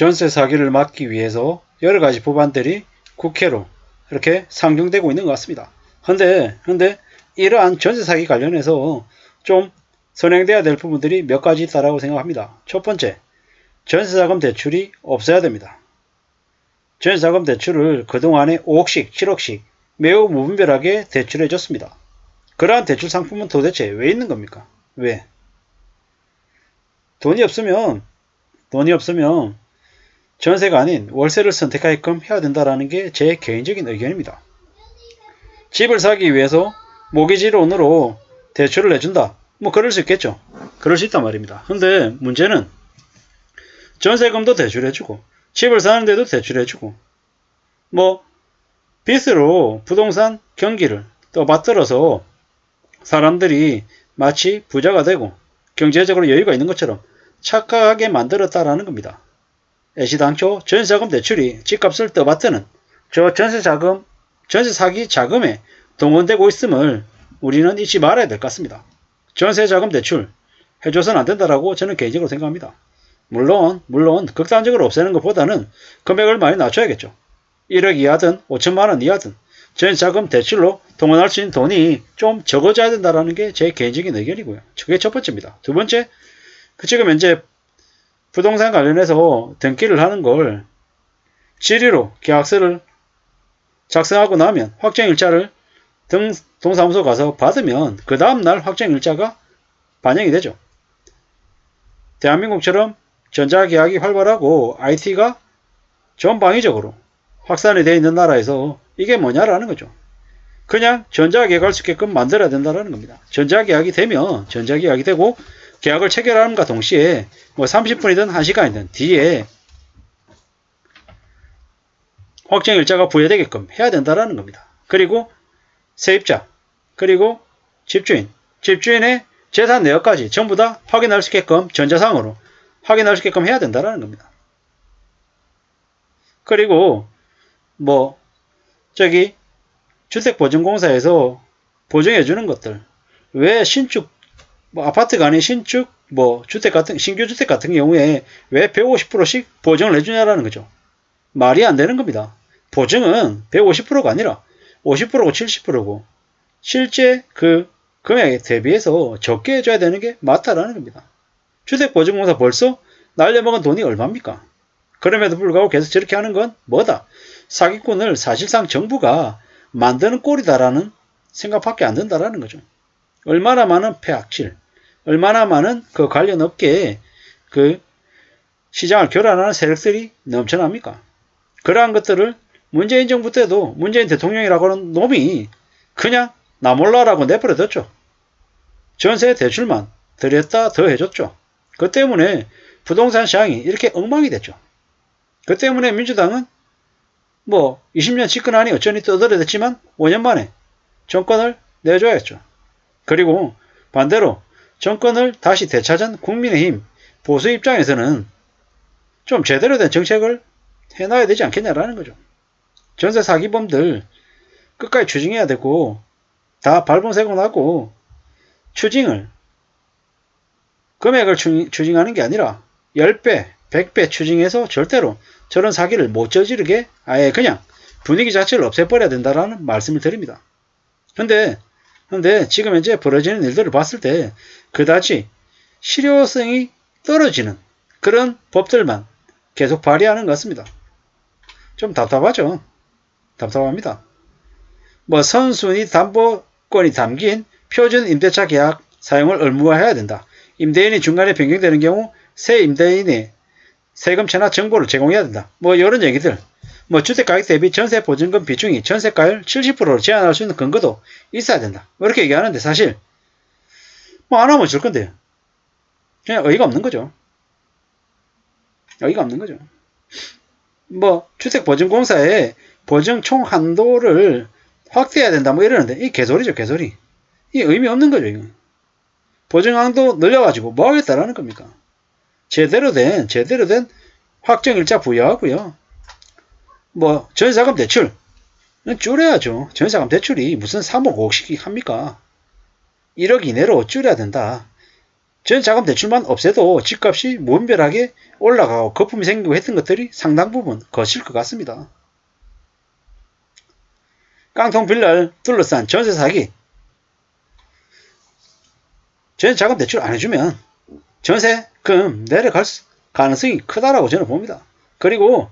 전세 사기를 막기 위해서 여러가지 법안들이 국회로 이렇게 상정되고 있는 것 같습니다. 근데 이러한 전세 사기 관련해서 좀 선행돼야 될 부분들이 몇 가지 있다고 생각합니다. 첫 번째, 전세자금 대출이 없어야 됩니다. 전세자금 대출을 그동안에 5억씩, 7억씩 매우 무분별하게 대출해 줬습니다. 그러한 대출 상품은 도대체 왜 있는 겁니까? 왜? 돈이 없으면 전세가 아닌 월세를 선택하게끔 해야 된다는 게 제 개인적인 의견입니다. 집을 사기 위해서 모기지론으로 대출을 내준다. 뭐 그럴 수 있겠죠. 그럴 수 있단 말입니다. 근데 문제는 전세금도 대출해주고 집을 사는데도 대출해주고 뭐 빚으로 부동산 경기를 또 받들어서 사람들이 마치 부자가 되고 경제적으로 여유가 있는 것처럼 착각하게 만들었다라는 겁니다. 애시당초 전세자금 대출이 집값을 떠받드는 저 전세 사기 자금에 동원되고 있음을 우리는 잊지 말아야 될 것 같습니다. 전세자금 대출 해줘서는 안 된다라고 저는 개인적으로 생각합니다. 물론 극단적으로 없애는 것보다는 금액을 많이 낮춰야겠죠. 1억 이하든 5천만 원 이하든 전세자금 대출로 동원할 수 있는 돈이 좀 적어져야 된다는 게 제 개인적인 의견이고요. 그게 첫 번째입니다. 두 번째, 지금 현재 부동산 관련해서 등기를 하는 걸 지리로 계약서를 작성하고 나면 확정일자를 동사무소 가서 받으면 그 다음날 확정일자가 반영이 되죠. 대한민국처럼 전자계약이 활발하고 IT가 전방위적으로 확산이 되어 있는 나라에서 이게 뭐냐라는 거죠. 그냥 전자계약할 수 있게끔 만들어야 된다는 겁니다. 전자계약이 되면 전자계약이 되고 계약을 체결함과 동시에 뭐 30분이든 1시간이든 뒤에 확정일자가 부여되게끔 해야 된다는 겁니다. 그리고 세입자, 그리고 집주인의 재산 내역까지 전부 다 확인할 수 있게끔 전자상으로 확인할 수 있게끔 해야 된다는 겁니다. 그리고 뭐 주택보증공사에서 보증해주는 것들, 왜 신축 아파트가 아닌 신축 신규 주택 같은 경우에 왜 150%씩 보증을 해주냐라는 거죠. 말이 안 되는 겁니다. 보증은 150%가 아니라 50%고 70%고 실제 그 금액에 대비해서 적게 해줘야 되는 게 맞다라는 겁니다. 주택보증공사 벌써 날려먹은 돈이 얼마입니까? 그럼에도 불구하고 계속 저렇게 하는 건 뭐다? 사기꾼을 사실상 정부가 만드는 꼴이다라는 생각밖에 안 든다라는 거죠. 얼마나 많은 폐악질, 얼마나 많은 그 관련 업계에 그 시장을 교란하는 세력들이 넘쳐납니까? 그러한 것들을 문재인 정부 때도 문재인 대통령이라고 하는 놈이 그냥 나 몰라라고 내버려뒀죠. 전세 대출만 들였다 더 해줬죠. 그 때문에 부동산 시장이 이렇게 엉망이 됐죠. 그 때문에 민주당은 20년 집권하니 어쩌니 떠들어댔지만 5년 만에 정권을 내줘야겠죠. 그리고 반대로 정권을 다시 되찾은 국민의힘 보수 입장에서는 좀 제대로 된 정책을 해놔야 되지 않겠냐라는 거죠. 전세 사기범들 끝까지 추징해야 되고 다 발본세고 나고 금액을 추징하는 게 아니라 10배, 100배 추징해서 절대로 저런 사기를 못 저지르게 아예 그냥 분위기 자체를 없애버려야 된다는 말씀을 드립니다. 근데 지금 현재 벌어지는 일들을 봤을 때 그다지 실효성이 떨어지는 그런 법들만 계속 발의하는 것 같습니다. 좀 답답하죠. 답답합니다. 선순위 담보권이 담긴 표준 임대차 계약 사용을 의무화해야 된다. 임대인이 중간에 변경되는 경우 새 임대인의 세금 체납 정보를 제공해야 된다. 이런 얘기들. 주택가격 대비 전세 보증금 비중이 전세가율 70%로 제한할 수 있는 근거도 있어야 된다. 이렇게 얘기하는데 사실 안 하면 줄 건데요. 그냥 어이가 없는 거죠. 어이가 없는 거죠. 주택보증공사의 보증 총 한도를 확대해야 된다. 이러는데 이 개소리죠, 개소리. 이 의미 없는 거죠, 이거. 보증 한도 늘려가지고 뭐 하겠다라는 겁니까? 제대로 된 확정일자 부여하고요. 전세자금 대출 줄여야죠. 전세자금 대출이 무슨 3억 5억씩 합니까? 1억 이내로 줄여야 된다. 전자금 대출만 없애도 집값이 무분별하게 올라가고 거품이 생기고 했던 것들이 상당 부분 거칠 것 같습니다. 깡통 빌라를 둘러싼 전세 사기. 전자금 대출 안 해주면 전세금 내려갈 가능성이 크다라고 저는 봅니다. 그리고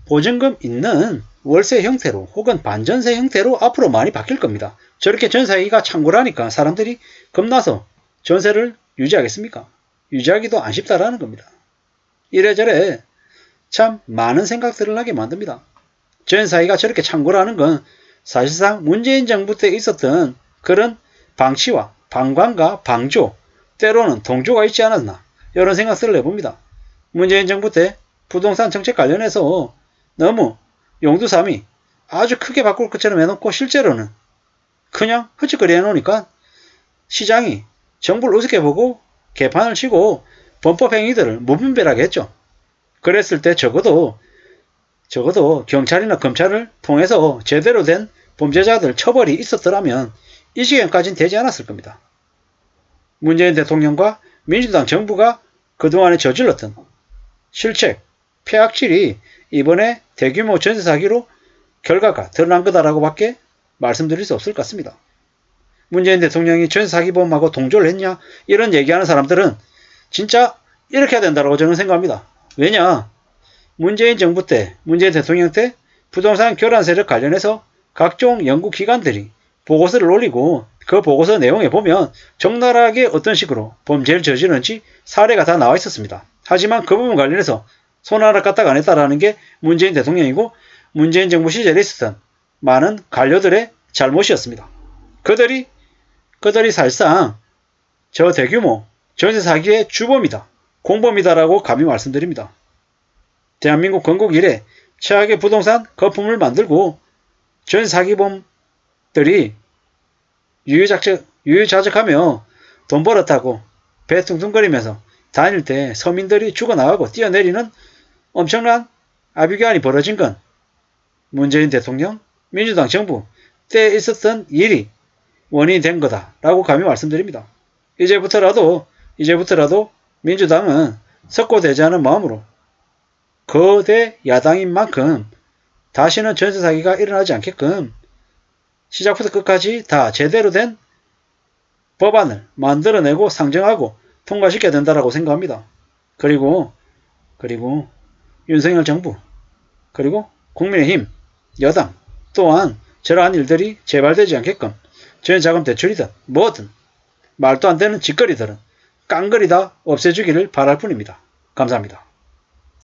보증금 있는 월세 형태로 혹은 반전세 형태로 앞으로 많이 바뀔 겁니다. 저렇게 전세기가 창궐하니까 사람들이 겁나서 전세를 유지하겠습니까? 유지하기도 안 쉽다라는 겁니다. 이래저래 참 많은 생각들을 하게 만듭니다. 전세기가 저렇게 창궐하는 건 사실상 문재인 정부 때 있었던 그런 방치와 방관과 방조, 때로는 동조가 있지 않았나, 이런 생각들을 해봅니다. 문재인 정부 때 부동산 정책 관련해서 너무 용두삼이 아주 크게 바꿀 것처럼 해놓고 실제로는 그냥 헛짓거리 해놓으니까 시장이 정부를 우습게 보고 개판을 치고 범법행위들을 무분별하게 했죠. 그랬을 때 적어도 경찰이나 검찰을 통해서 제대로 된 범죄자들 처벌이 있었더라면 이 지경까지는 되지 않았을 겁니다. 문재인 대통령과 민주당 정부가 그동안에 저질렀던 실책, 폐악질이 이번에 대규모 전세 사기로 결과가 드러난 거다라고 밖에 말씀드릴 수 없을 것 같습니다. 문재인 대통령이 전세 사기범하고 동조를 했냐, 이런 얘기하는 사람들은 진짜 이렇게 해야 된다고 저는 생각합니다. 왜냐, 문재인 정부 때, 문재인 대통령 때 부동산 교란 세력 관련해서 각종 연구기관들이 보고서를 올리고 그 보고서 내용에 보면 적나라하게 어떤 식으로 범죄를 저지르는지 사례가 다 나와 있었습니다. 하지만 그 부분 관련해서 손 하나 까딱 안 했다라는 게 문재인 대통령이고 문재인 정부 시절에 있었던 많은 관료들의 잘못이었습니다. 그들이 사실상 저 대규모 전세 사기의 주범이다, 공범이다라고 감히 말씀드립니다. 대한민국 건국 이래 최악의 부동산 거품을 만들고 전세 사기범들이 유유자적하며 돈 벌었다고 배 퉁퉁거리면서 다닐 때 서민들이 죽어나가고 뛰어내리는 엄청난 아비규환이 벌어진 건 문재인 대통령, 민주당 정부 때 있었던 일이 원인이 된 거다라고 감히 말씀드립니다. 이제부터라도 민주당은 석고대자하는 마음으로 거대 야당인 만큼 다시는 전세 사기가 일어나지 않게끔 시작부터 끝까지 다 제대로 된 법안을 만들어내고 상정하고 통과시켜야 된다고 생각합니다. 그리고 윤석열 정부, 그리고 국민의힘, 여당 또한 저러한 일들이 재발되지 않게끔 전세자금 대출이든 뭐든 말도 안 되는 짓거리들은 깡그리 다 없애주기를 바랄 뿐입니다. 감사합니다.